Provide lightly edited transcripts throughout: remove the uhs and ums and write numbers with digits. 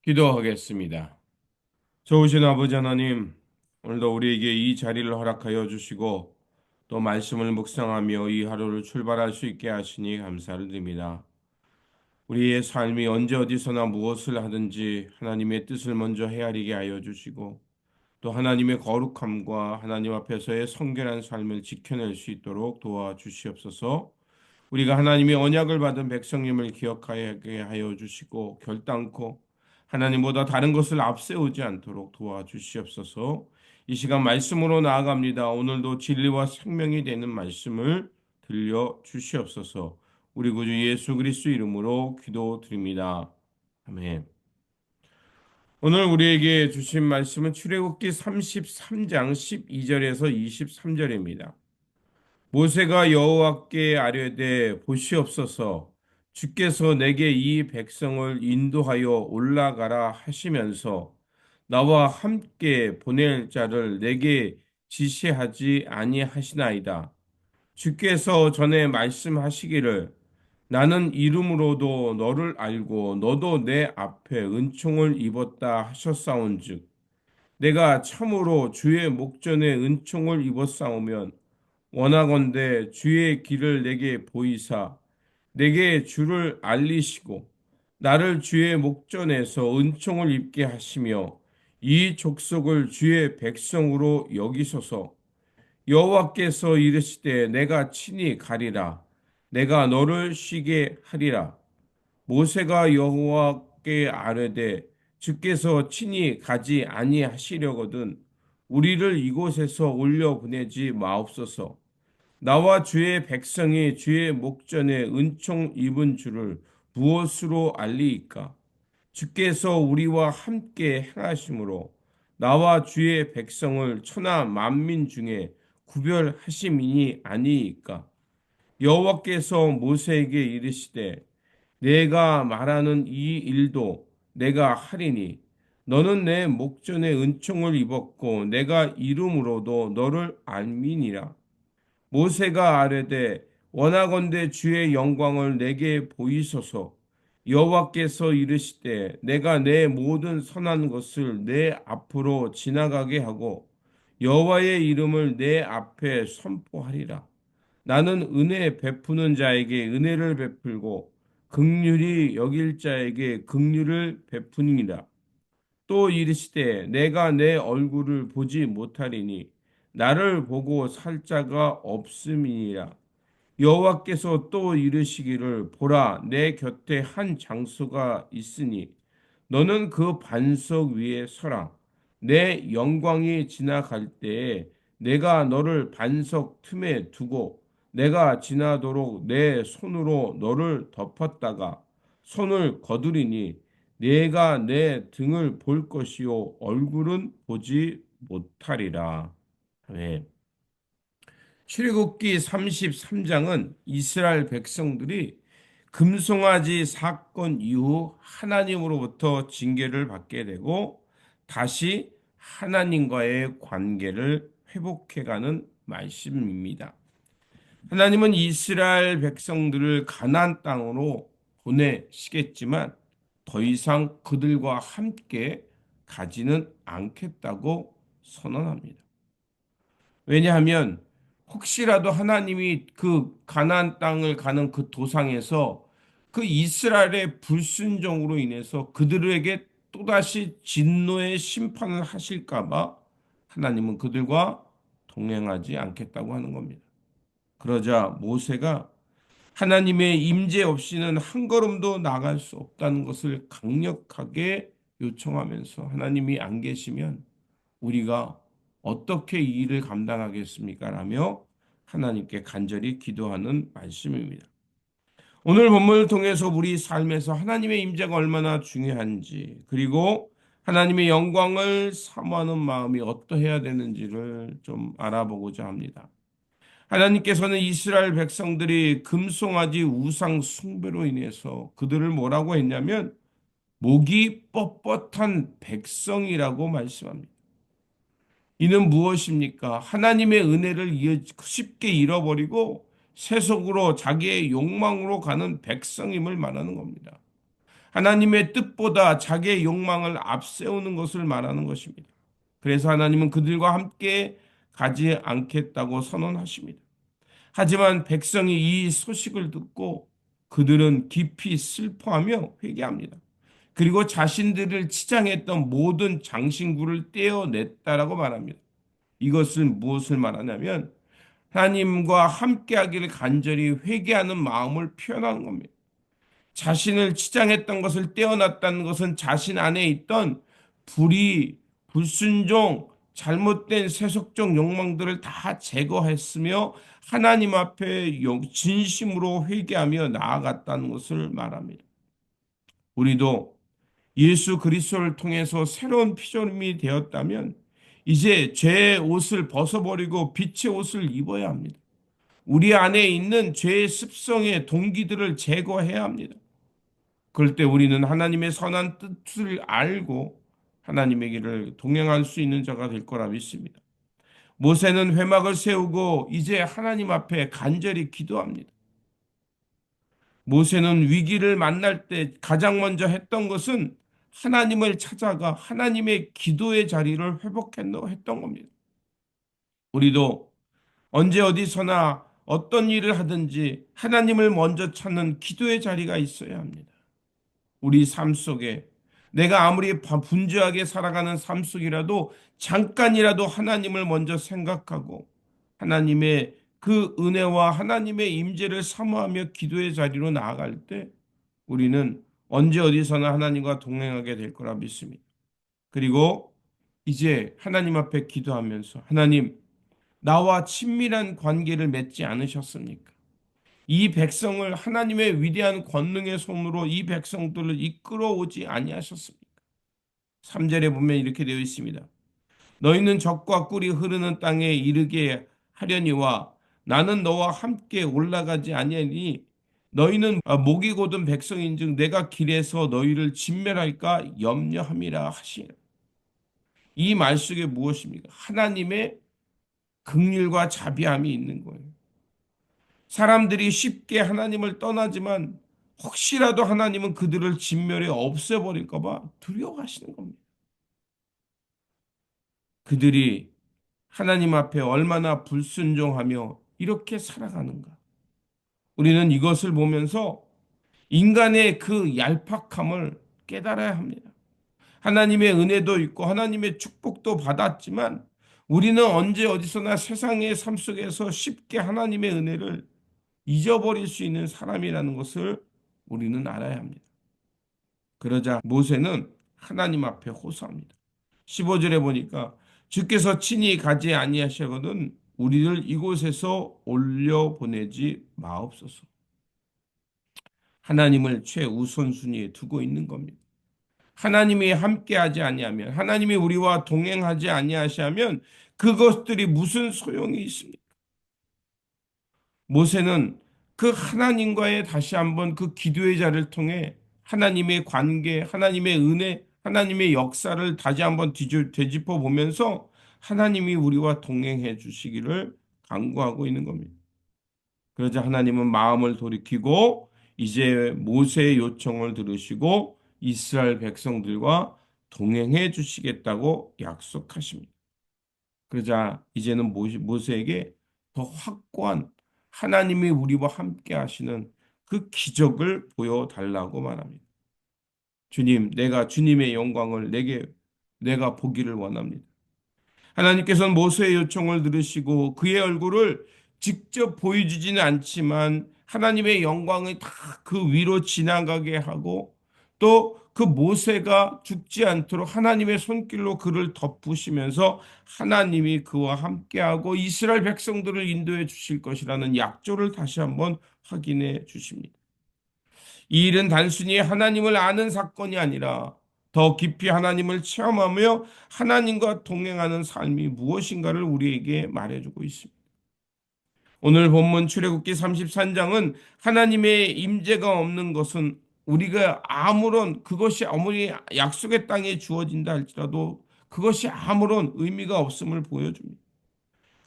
기도하겠습니다. 좋으신 아버지 하나님, 오늘도 우리에게 이 자리를 허락하여 주시고 또 말씀을 묵상하며 이 하루를 출발할 수 있게 하시니 감사를 드립니다. 우리의 삶이 언제 어디서나 무엇을 하든지 하나님의 뜻을 먼저 헤아리게 하여 주시고 또 하나님의 거룩함과 하나님 앞에서의 성결한 삶을 지켜낼 수 있도록 도와주시옵소서. 우리가 하나님의 언약을 받은 백성님을 기억하게 하여 주시고 결단코 하나님보다 다른 것을 앞세우지 않도록 도와주시옵소서. 이 시간 말씀으로 나아갑니다. 오늘도 진리와 생명이 되는 말씀을 들려 주시옵소서. 우리 구주 예수 그리스도 이름으로 기도드립니다. 아멘. 오늘 우리에게 주신 말씀은 출애굽기 33장 12절에서 23절입니다. 모세가 여호와께 아뢰되 보시옵소서 주께서 내게 이 백성을 인도하여 올라가라 하시면서 나와 함께 보낼 자를 내게 지시하지 아니하시나이다. 주께서 전에 말씀하시기를 나는 이름으로도 너를 알고 너도 내 앞에 은총을 입었다 하셨사온즉 내가 참으로 주의 목전에 은총을 입었사오면 원하건대 주의 길을 내게 보이사 내게 주를 알리시고 나를 주의 목전에서 은총을 입게 하시며 이 족속을 주의 백성으로 여기소서. 여호와께서 이르시되 내가 친히 가리라 내가 너를 쉬게 하리라. 모세가 여호와께 아뢰되 주께서 친히 가지 아니하시려거든 우리를 이곳에서 올려 보내지 마옵소서. 나와 주의 백성이 주의 목전에 은총 입은 줄을 무엇으로 알리이까? 주께서 우리와 함께 행하심으로 나와 주의 백성을 천하 만민 중에 구별하심이니 아니이까? 여호와께서 모세에게 이르시되 내가 말하는 이 일도 내가 하리니 너는 내 목전에 은총을 입었고 내가 이름으로도 너를 알미니라. 모세가 아뢰되 원하건대 주의 영광을 내게 보이소서. 여호와께서 이르시되 내가 내 모든 선한 것을 내 앞으로 지나가게 하고 여호와의 이름을 내 앞에 선포하리라. 나는 은혜 베푸는 자에게 은혜를 베풀고 긍휼히 여길 자에게 긍휼을 베푸니라. 또 이르시되 내가 내 얼굴을 보지 못하리니 나를 보고 살 자가 없음이니라. 여호와께서 또 이르시기를 보라 내 곁에 한 장소가 있으니 너는 그 반석 위에 서라. 내 영광이 지나갈 때에 내가 너를 반석 틈에 두고 내가 지나도록 내 손으로 너를 덮었다가 손을 거두리니 내가 내 등을 볼 것이요 얼굴은 보지 못하리라. 아멘. 출애굽기 33장은 이스라엘 백성들이 금송아지 사건 이후 하나님으로부터 징계를 받게 되고 다시 하나님과의 관계를 회복해가는 말씀입니다. 하나님은 이스라엘 백성들을 가나안 땅으로 보내시겠지만 더 이상 그들과 함께 가지는 않겠다고 선언합니다. 왜냐하면 혹시라도 하나님이 그 가나안 땅을 가는 그 도상에서 그 이스라엘의 불순종으로 인해서 그들에게 또다시 진노의 심판을 하실까 봐 하나님은 그들과 동행하지 않겠다고 하는 겁니다. 그러자 모세가 하나님의 임재 없이는 한 걸음도 나갈 수 없다는 것을 강력하게 요청하면서 하나님이 안 계시면 우리가 어떻게 이 일을 감당하겠습니까? 라며 하나님께 간절히 기도하는 말씀입니다. 오늘 본문을 통해서 우리 삶에서 하나님의 임재가 얼마나 중요한지 그리고 하나님의 영광을 사모하는 마음이 어떠해야 되는지를 좀 알아보고자 합니다. 하나님께서는 이스라엘 백성들이 금송아지 우상 숭배로 인해서 그들을 뭐라고 했냐면 목이 뻣뻣한 백성이라고 말씀합니다. 이는 무엇입니까? 하나님의 은혜를 쉽게 잃어버리고 세속으로 자기의 욕망으로 가는 백성임을 말하는 겁니다. 하나님의 뜻보다 자기의 욕망을 앞세우는 것을 말하는 것입니다. 그래서 하나님은 그들과 함께 가지 않겠다고 선언하십니다. 하지만 백성이 이 소식을 듣고 그들은 깊이 슬퍼하며 회개합니다. 그리고 자신들을 치장했던 모든 장신구를 떼어냈다라고 말합니다. 이것은 무엇을 말하냐면 하나님과 함께하기를 간절히 회개하는 마음을 표현하는 겁니다. 자신을 치장했던 것을 떼어놨다는 것은 자신 안에 있던 불의, 불순종, 잘못된 세속적 욕망들을 다 제거했으며 하나님 앞에 진심으로 회개하며 나아갔다는 것을 말합니다. 우리도 예수 그리스도를 통해서 새로운 피조물이 되었다면 이제 죄의 옷을 벗어버리고 빛의 옷을 입어야 합니다. 우리 안에 있는 죄의 습성의 동기들을 제거해야 합니다. 그럴 때 우리는 하나님의 선한 뜻을 알고 하나님의 길을 동행할 수 있는 자가 될 거라 믿습니다. 모세는 회막을 세우고 이제 하나님 앞에 간절히 기도합니다. 모세는 위기를 만날 때 가장 먼저 했던 것은 하나님을 찾아가 하나님의 기도의 자리를 회복했던 겁니다. 우리도 언제 어디서나 어떤 일을 하든지 하나님을 먼저 찾는 기도의 자리가 있어야 합니다. 우리 삶 속에 내가 아무리 분주하게 살아가는 삶 속이라도 잠깐이라도 하나님을 먼저 생각하고 하나님의 그 은혜와 하나님의 임재를 사모하며 기도의 자리로 나아갈 때 우리는 언제 어디서나 하나님과 동행하게 될 거라 믿습니다. 그리고 이제 하나님 앞에 기도하면서 하나님, 나와 친밀한 관계를 맺지 않으셨습니까? 이 백성을 하나님의 위대한 권능의 손으로 이 백성들을 이끌어오지 아니하셨습니까? 3절에 보면 이렇게 되어 있습니다. 너희는 적과 꿀이 흐르는 땅에 이르게 하려니와 나는 너와 함께 올라가지 아니하니 너희는 목이 곧은 백성인즉 내가 길에서 너희를 진멸할까 염려함이라 하시니라. 이 말 속에 무엇입니까? 하나님의 긍휼과 자비함이 있는 거예요. 사람들이 쉽게 하나님을 떠나지만 혹시라도 하나님은 그들을 진멸해 없애버릴까 봐 두려워하시는 겁니다. 그들이 하나님 앞에 얼마나 불순종하며 이렇게 살아가는가. 우리는 이것을 보면서 인간의 그 얄팍함을 깨달아야 합니다. 하나님의 은혜도 있고 하나님의 축복도 받았지만 우리는 언제 어디서나 세상의 삶 속에서 쉽게 하나님의 은혜를 잊어버릴 수 있는 사람이라는 것을 우리는 알아야 합니다. 그러자 모세는 하나님 앞에 호소합니다. 15절에 보니까 주께서 친히 가지 아니하시거든 우리를 이곳에서 올려보내지 마옵소서. 하나님을 최우선순위에 두고 있는 겁니다. 하나님이 함께하지 아니하면 하나님이 우리와 동행하지 아니하시면 그것들이 무슨 소용이 있습니까? 모세는 그 하나님과의 다시 한번 그 기도의 자를 통해 하나님의 관계, 하나님의 은혜, 하나님의 역사를 다시 한번 되짚어 보면서 하나님이 우리와 동행해 주시기를 간구하고 있는 겁니다. 그러자 하나님은 마음을 돌이키고 이제 모세의 요청을 들으시고 이스라엘 백성들과 동행해 주시겠다고 약속하십니다. 그러자 이제는 모세에게 더 확고한 하나님이 우리와 함께 하시는 그 기적을 보여달라고 말합니다. 주님, 내가 주님의 영광을 내가 보기를 원합니다. 하나님께서는 모세의 요청을 들으시고 그의 얼굴을 직접 보여주지는 않지만 하나님의 영광이 다 그 위로 지나가게 하고 또 그 모세가 죽지 않도록 하나님의 손길로 그를 덮으시면서 하나님이 그와 함께하고 이스라엘 백성들을 인도해 주실 것이라는 약조를 다시 한번 확인해 주십니다. 이 일은 단순히 하나님을 아는 사건이 아니라 더 깊이 하나님을 체험하며 하나님과 동행하는 삶이 무엇인가를 우리에게 말해주고 있습니다. 오늘 본문 출애굽기 33장은 하나님의 임재가 없는 것은 우리가 아무런 그것이 아무리 약속의 땅에 주어진다 할지라도 그것이 아무런 의미가 없음을 보여줍니다.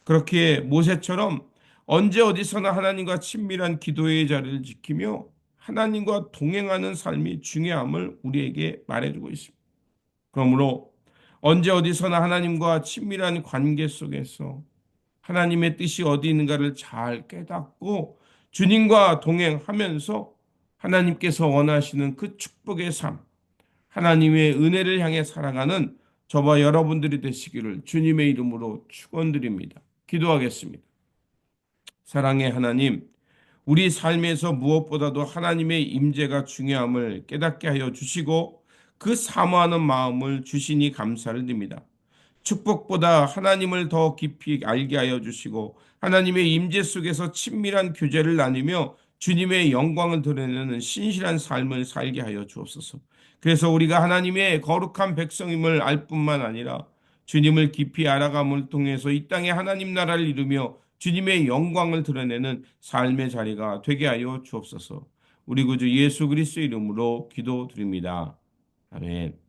그렇게 모세처럼 언제 어디서나 하나님과 친밀한 기도의 자리를 지키며 하나님과 동행하는 삶이 중요함을 우리에게 말해주고 있습니다. 그러므로 언제 어디서나 하나님과 친밀한 관계 속에서 하나님의 뜻이 어디 있는가를 잘 깨닫고 주님과 동행하면서 하나님께서 원하시는 그 축복의 삶, 하나님의 은혜를 향해 살아가는 저와 여러분들이 되시기를 주님의 이름으로 축원드립니다. 기도하겠습니다. 사랑의 하나님, 우리 삶에서 무엇보다도 하나님의 임재가 중요함을 깨닫게 하여 주시고 그 사모하는 마음을 주시니 감사를 드립니다. 축복보다 하나님을 더 깊이 알게 하여 주시고 하나님의 임재 속에서 친밀한 교제를 나누며 주님의 영광을 드러내는 신실한 삶을 살게 하여 주옵소서. 그래서 우리가 하나님의 거룩한 백성임을 알 뿐만 아니라 주님을 깊이 알아감을 통해서 이 땅에 하나님 나라를 이루며 주님의 영광을 드러내는 삶의 자리가 되게 하여 주옵소서. 우리 구주 예수 그리스도 이름으로 기도드립니다. 아멘.